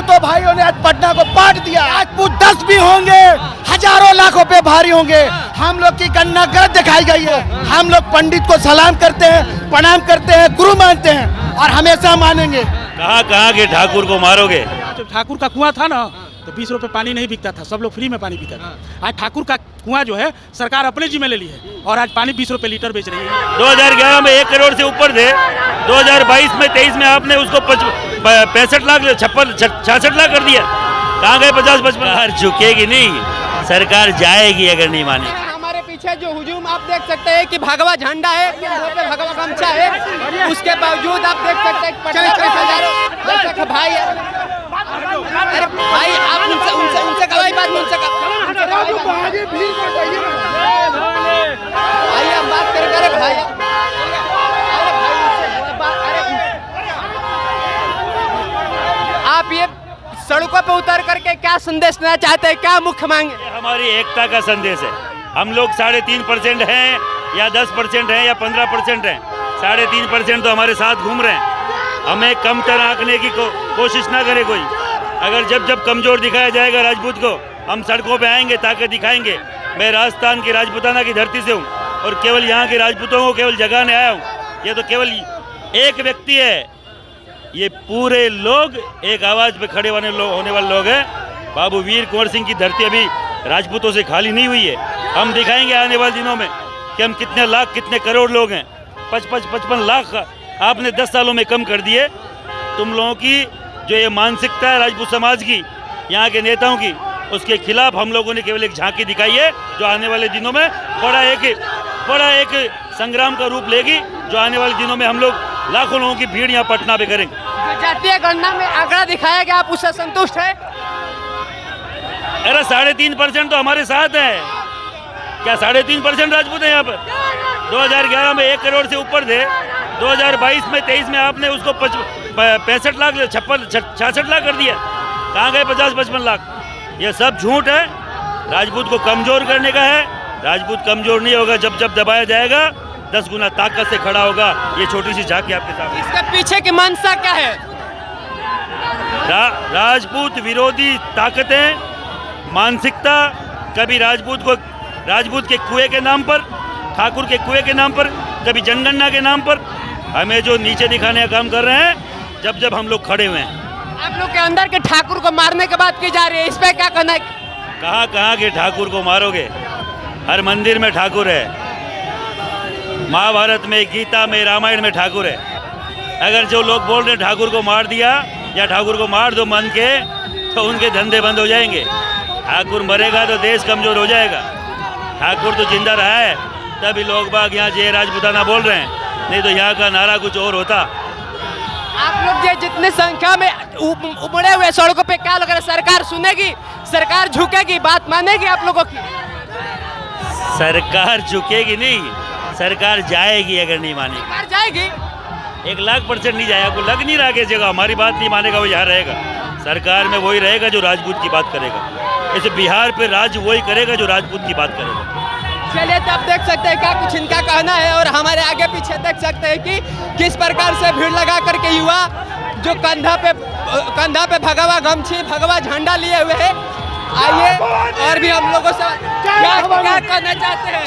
राजपूतों भाइयों ने आज पटना को पाट दिया। राजपूत 10 भी होंगे, हजारों लाखों पे भारी होंगे। हम लोग की गन्ना गलत दिखाई गई है। हम लोग पंडित को सलाम करते हैं, प्रणाम करते हैं, गुरु मानते हैं और हमेशा मानेंगे। कहाँ के ठाकुर को मारोगे? जब ठाकुर का कुआं था ना तो 20 रुपए पानी नहीं बिकता था, सब लोग फ्री में पानी पीता था। आज ठाकुर का कुआं जो है सरकार अपने जिम्मे ले ली है और आज पानी 20 रुपए लीटर बेच रही है। 2011 में 1 करोड़ से ऊपर थे, 2022 में 23 में आपने उसको 65 लाख 66 लाख कर दिया। कहाँ गए 50-55? सरकार झुकेगी नहीं, सरकार जाएगी अगर नहीं माने। हमारे पीछे जो हुजूम आप देख सकते हैं कि भगवा झंडा है, पे भगवा गमछा है, उसके बावजूद आप देख सकते हैं पटना पे हजारों भाई है। अरे भाई आप उनसे कवाई बात नहीं उनसे भाई हम बात करें भाई। आप ये सड़कों पे उतर करके क्या संदेश देना चाहते हैं, क्या मुख्य मांग है? हमारी एकता का संदेश है। हम लोग 3.5% हैं या 10% हैं या 15% हैं, 3.5% तो हमारे साथ घूम रहे हैं। हमें कम तर आंकने की कोशिश ना करे कोई। अगर जब कमजोर दिखाया जाएगा राजपूत को, हम सड़कों पे आएंगे, ताकत दिखाएंगे। मैं राजस्थान की राजपूताना की धरती से हूँ और केवल यहाँ के राजपूतों को केवल जगाने आया हूँ। ये तो केवल एक व्यक्ति है, ये पूरे लोग एक आवाज़ पे खड़े होने वाले लोग हैं। बाबू वीर कुंवर सिंह की धरती अभी राजपूतों से खाली नहीं हुई है। हम दिखाएंगे आने वाले दिनों में कि हम कितने लाख कितने करोड़ लोग हैं। 55 लाख आपने 10 सालों में कम कर दिए। तुम लोगों की जो ये मानसिकता है राजपूत समाज की, यहाँ के नेताओं की, उसके खिलाफ हम लोगों ने केवल एक झांकी दिखाई है, जो आने वाले दिनों में बड़ा एक संग्राम का रूप लेगी, जो आने वाले दिनों में हम लोग लाखों लोगों की भीड़ यहाँ पटना पे करेंगे। जातीय गणना में आंकड़ा दिखाया गया, आप उससे संतुष्ट है? अरे 3.5% तो हमारे साथ है। क्या 3.5% राजपूत है यहाँ पर? 2011 में 1 करोड़ से ऊपर थे, 2022 में 23 में आपने उसको 65 लाख 66 लाख कर दिया। कहाँ गए 50-55 लाख? ये सब झूठ है। राजपूत को कमजोर करने का है। राजपूत कमजोर नहीं होगा, जब दबाया जाएगा 10 गुना ताकत से खड़ा होगा। ये छोटी सी झांकी आपके सामने। इसके पीछे की मंशा क्या है? राजपूत विरोधी ताकतें, मानसिकता, कभी राजपूत के कुएं के नाम पर, ठाकुर के कुएं के नाम पर, कभी जनगणना के नाम पर हमें जो नीचे दिखाने का काम कर रहे हैं, जब हम लोग खड़े हुए हैं। आप लोग के अंदर के ठाकुर को मारने की बात की जा रही है, इस पे क्या कहना है? कहाँ के ठाकुर को मारोगे? हर मंदिर में ठाकुर है, महाभारत में, गीता में, रामायण में ठाकुर है। अगर जो लोग बोल रहे हैं ठाकुर को मार दिया या ठाकुर को मार दो मन के, तो उनके धंधे बंद हो जाएंगे। ठाकुर मरेगा तो देश कमजोर हो जाएगा। ठाकुर तो जिंदा रहा है, तभी लोग बाग यहाँ जय राजपूताना बोल रहे हैं, नहीं तो यहाँ का नारा कुछ और होता। आप लोग ये जितने संख्या में उमड़े हुए सड़कों पे, क्या लग रहा है सरकार सुनेगी, सरकार झुकेगी, बात मानेगी आप लोगों की? सरकार झुकेगी नहीं, सरकार जाएगी अगर नहीं मानेगी। सरकार जाएगी? 1,00,000% नहीं जाएगा। आपको लग नहीं रहा कि जगह हमारी बात नहीं मानेगा वो यहाँ रहेगा। सरकार में वही रहेगा जो राजपूत की बात करेगा। इसे बिहार पे राज्य वही करेगा जो राजपूत की बात करेगा। चलिए, तो आप देख सकते हैं क्या कुछ इनका कहना है और हमारे आगे पीछे देख सकते हैं कि किस प्रकार से भीड़ लगा करके युवा जो कंधा पे भगवा गमछी, भगवा झंडा लिए हुए है। आइए और भी हम लोगों से क्या कहना चाहते हैं।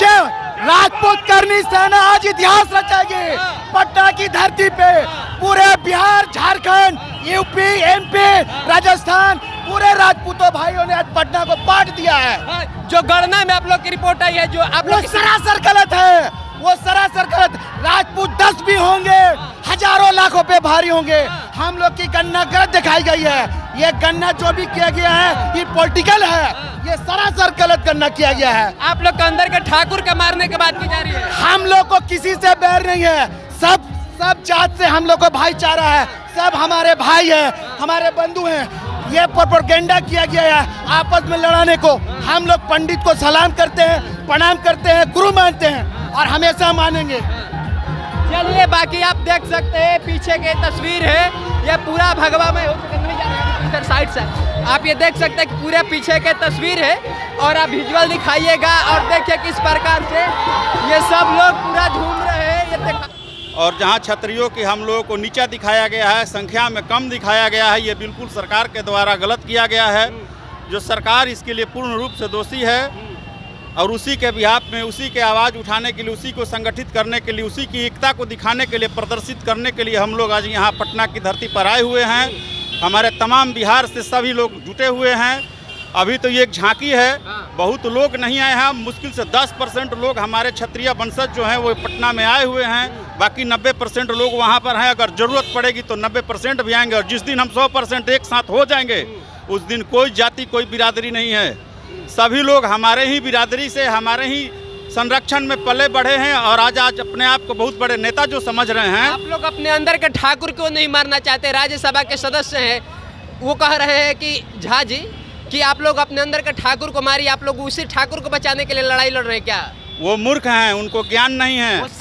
राजपूत करनी सेना आज इतिहास रचेगी। पटना की धरती पे पूरे बिहार, झारखंड, यूपी, एमपी, राजस्थान, पूरे राजपूतों भाइयों ने आज पटना को पाट दिया है। जो गणना में आप लोग की रिपोर्ट आई है, जो आप लोग सरासर गलत है, वो सरासर गलत। राजपूत 10 भी होंगे, हजारों लाखों पे भारी होंगे। हम लोग की गणना गलत दिखाई गई है। ये गणना जो भी किया गया है ये पॉलिटिकल है, ये सरासर गलत गणना किया गया है। आप लोग के अंदर के ठाकुर के मारने की बात की जा रही है। हम लोग को किसी से बैर नहीं है, सब जात से हम लोग को भाईचारा है, सब हमारे भाई हैं, हमारे बंधु हैं। ये प्रोपेगेंडा किया गया है आपस में लड़ाने को। हम लोग पंडित को सलाम करते हैं, प्रणाम करते हैं, गुरु मानते हैं और हमेशा मानेंगे। चलिए, बाकी आप देख सकते हैं पीछे की तस्वीर है, ये पूरा भगवा में इधर साइड से आप ये देख सकते हैं कि पूरे पीछे की तस्वीर है और आप विजुअल दिखाइएगा और देखिए किस प्रकार से ये सब लोग पूरा झूम रहे हैं। ये और जहां क्षत्रियों की हम लोगों को नीचा दिखाया गया है, संख्या में कम दिखाया गया है, ये बिल्कुल सरकार के द्वारा गलत किया गया है। जो सरकार इसके लिए पूर्ण रूप से दोषी है और उसी के बिहाफ में, उसी के आवाज़ उठाने के लिए, उसी को संगठित करने के लिए, उसी की एकता को दिखाने के लिए, प्रदर्शित करने के लिए हम लोग आज यहाँ पटना की धरती पर आए हुए हैं। हमारे तमाम बिहार से सभी लोग जुटे हुए हैं। अभी तो ये एक झांकी है, बहुत लोग नहीं आए हैं। मुश्किल से 10% लोग हमारे क्षत्रिय वंशज जो हैं वो पटना में आए हुए हैं। बाकी 90% लोग वहाँ पर हैं। अगर ज़रूरत पड़ेगी तो 90% भी आएंगे। और जिस दिन हम 100% एक साथ हो जाएंगे, उस दिन कोई जाति, कोई बिरादरी नहीं है। सभी लोग हमारे ही बिरादरी से, हमारे ही संरक्षण में पले बढ़े हैं और आज अपने आप को बहुत बड़े नेता जो समझ रहे हैं। आप लोग अपने अंदर के ठाकुर को नहीं मारना चाहते। राज्यसभा के सदस्य हैं, वो कह रहे हैं कि झा जी कि आप लोग अपने अंदर के ठाकुर को मारिए। आप लोग उसी ठाकुर को बचाने के लिए लड़ाई लड़ रहे हैं क्या? वो मूर्ख हैं, उनको ज्ञान नहीं है। उस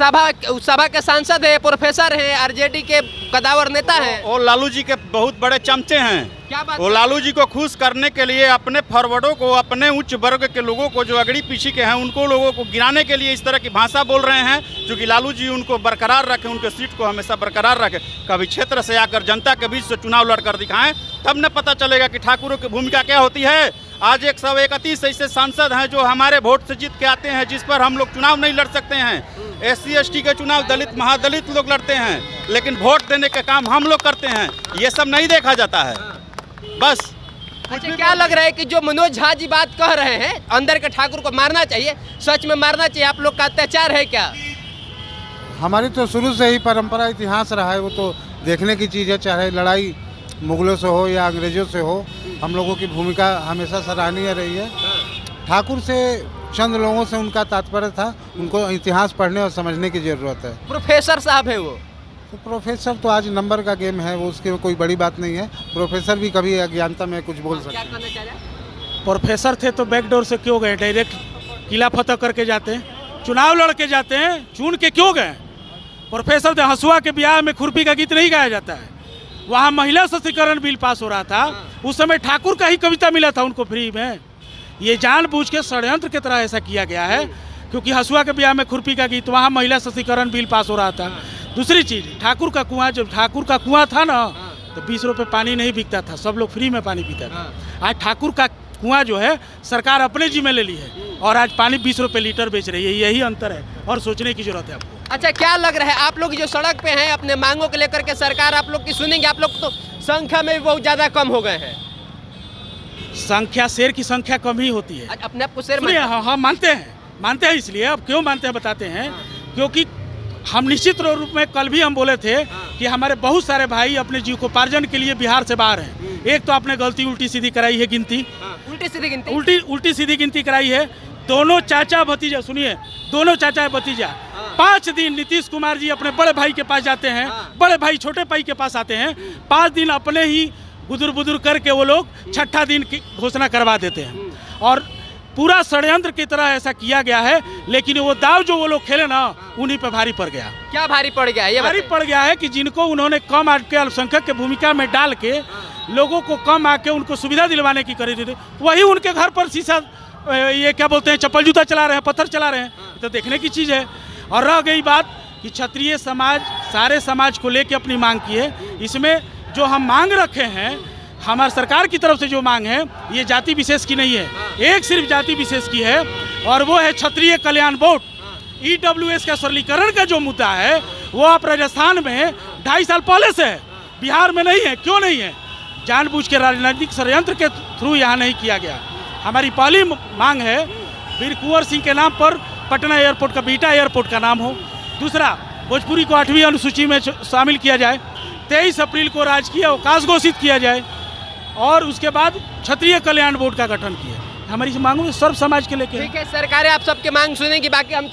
सभा के सांसद है, प्रोफेसर हैं, आरजेडी के कदावर नेता हैं। वो लालू जी के बहुत बड़े चमचे हैं। क्या बात? वो लालू जी को खुश करने के लिए अपने फॉरवर्डों को, अपने उच्च वर्ग के लोगों को, जो अगड़ी पीछे के हैं, उनको लोगों को गिराने के लिए इस तरह की भाषा बोल रहे हैं, जो कि लालू जी उनको बरकरार रखें, उनके सीट को हमेशा बरकरार रखें। कभी क्षेत्र से आकर जनता के बीच से चुनाव लड़कर दिखाएं, तब न पता चलेगा कि ठाकुरों की भूमिका क्या होती है। आज 131 ऐसे सांसद हैं जो हमारे वोट से जीत के आते हैं, जिस पर हम लोग चुनाव नहीं लड़ सकते हैं। SC ST के चुनाव दलित महादलित लोग लड़ते हैं, लेकिन वोट देने का काम हम लोग करते हैं। ये सब नहीं देखा जाता है। बस अच्छा, क्या लग रहा है कि जो मनोज झा जी बात कह रहे हैं, अंदर के ठाकुर को मारना चाहिए, सच में मारना चाहिए? आप लोग का अत्याचार है क्या? हमारी तो शुरू से ही परंपरा, इतिहास रहा है, वो तो देखने की चीज़ है। चाहे लड़ाई मुगलों से हो या अंग्रेजों से हो, हम लोगों की भूमिका हमेशा सराहनीय रही है। ठाकुर से चंद लोगों से उनका तात्पर्य था, उनको इतिहास पढ़ने और समझने की ज़रूरत है। प्रोफेसर साहब है वो, तो प्रोफेसर तो आज नंबर का गेम है, वो उसकी कोई बड़ी बात नहीं है। प्रोफेसर भी कभी अज्ञानता में कुछ बोल सकते हैं। प्रोफेसर थे तो बैकडोर से क्यों गए? डायरेक्ट किला फतह करके जाते हैं, चुनाव लड़ के जाते हैं, चुन के क्यों गए? प्रोफेसर थे। हंसुआ के ब्याह में खुरपी का गीत नहीं गाया जाता है। वहाँ महिला सशक्तिकरण बिल पास हो रहा था, उस समय ठाकुर का ही कविता मिला था उनको फ्री में। ये जानबूझ के षड्यंत्र की तरह ऐसा किया गया है, क्योंकि हंसुआ के ब्याह में खुरपी का गीत, वहाँ महिला सशक्तिकरण बिल पास हो रहा था। दूसरी चीज़, ठाकुर का कुआं, जब ठाकुर का कुआं था ना, तो 20 रुपये पानी नहीं बिकता था, सब लोग फ्री में पानी पीता था। आज ठाकुर का कुआं जो है सरकार अपने जिम्मे ले ली है और आज पानी 20 रुपये लीटर बेच रही है। यही अंतर है और सोचने की जरूरत है आपको। अच्छा, क्या लग रहा है आप लोग जो सड़क पे हैं अपने मांगों को लेकर के, सरकार आप लोग की सुनेंगे? आप लोग तो संख्या में भी बहुत ज्यादा कम हो गए हैं। संख्या, शेर की संख्या कम ही होती है। अपने आप को शेर हाँ, मानते हैं। इसलिए अब क्यों मानते हैं बताते हैं। क्योंकि हम निश्चित रूप में, कल भी हम बोले थे कि हमारे बहुत सारे भाई अपने जीविकोपार्जन के लिए बिहार से बाहर हैं। एक तो आपने गलती उल्टी सीधी कराई है गिनती, उल्टी सीधी गिनती कराई है। दोनों चाचा भतीजा, सुनिए, दोनों चाचा भतीजा 5 दिन नीतीश कुमार जी अपने बड़े भाई के पास जाते हैं, बड़े भाई छोटे भाई के पास आते हैं, 5 दिन अपने ही बुजुर्ग बुजुर्ग करके वो लोग 6ठा दिन की घोषणा करवा देते हैं। और पूरा षड्यंत्र की तरह ऐसा किया गया है। लेकिन वो दाव जो वो लोग खेले ना, उन्हीं पे भारी पड़ गया। क्या भारी पड़ गया? ये भारी पड़ गया है कि जिनको उन्होंने कम आके अल्पसंख्यक के भूमिका में डाल के लोगों को कम आके उनको सुविधा दिलवाने की करी थी, वही उनके घर पर शीशा, ये क्या बोलते हैं, चप्पल जूता चला रहे हैं, पत्थर चला रहे हैं। तो देखने की चीज़ है। और रह गई बात कि क्षत्रिय समाज सारे समाज को लेके अपनी मांग की है। इसमें जो हम मांग रखे हैं, हमारी सरकार की तरफ से जो मांग है, ये जाति विशेष की नहीं है, एक सिर्फ जाति विशेष की है, और वो है क्षत्रिय कल्याण बोर्ड। EWS का सरलीकरण का जो मुद्दा है, वो आप राजस्थान में 2.5 साल पहले से है, बिहार में नहीं है। क्यों नहीं है? जानबूझ के राजनीतिक षड्यंत्र के थ्रू यहाँ नहीं किया गया। हमारी पहली मांग है वीर कुंवर सिंह के नाम पर पटना एयरपोर्ट का बिहटा एयरपोर्ट का नाम हो। दूसरा, भोजपुरी को 8वीं अनुसूची में शामिल किया जाए। 23 अप्रैल को राजकीय अवकाश घोषित किया जाए और उसके बाद क्षत्रिय कल्याण बोर्ड का गठन किया। हमारी मांगों में सर्व समाज के लेके। ठीक है, सरकारें आप सबके मांग सुनेंगी। बाकी हम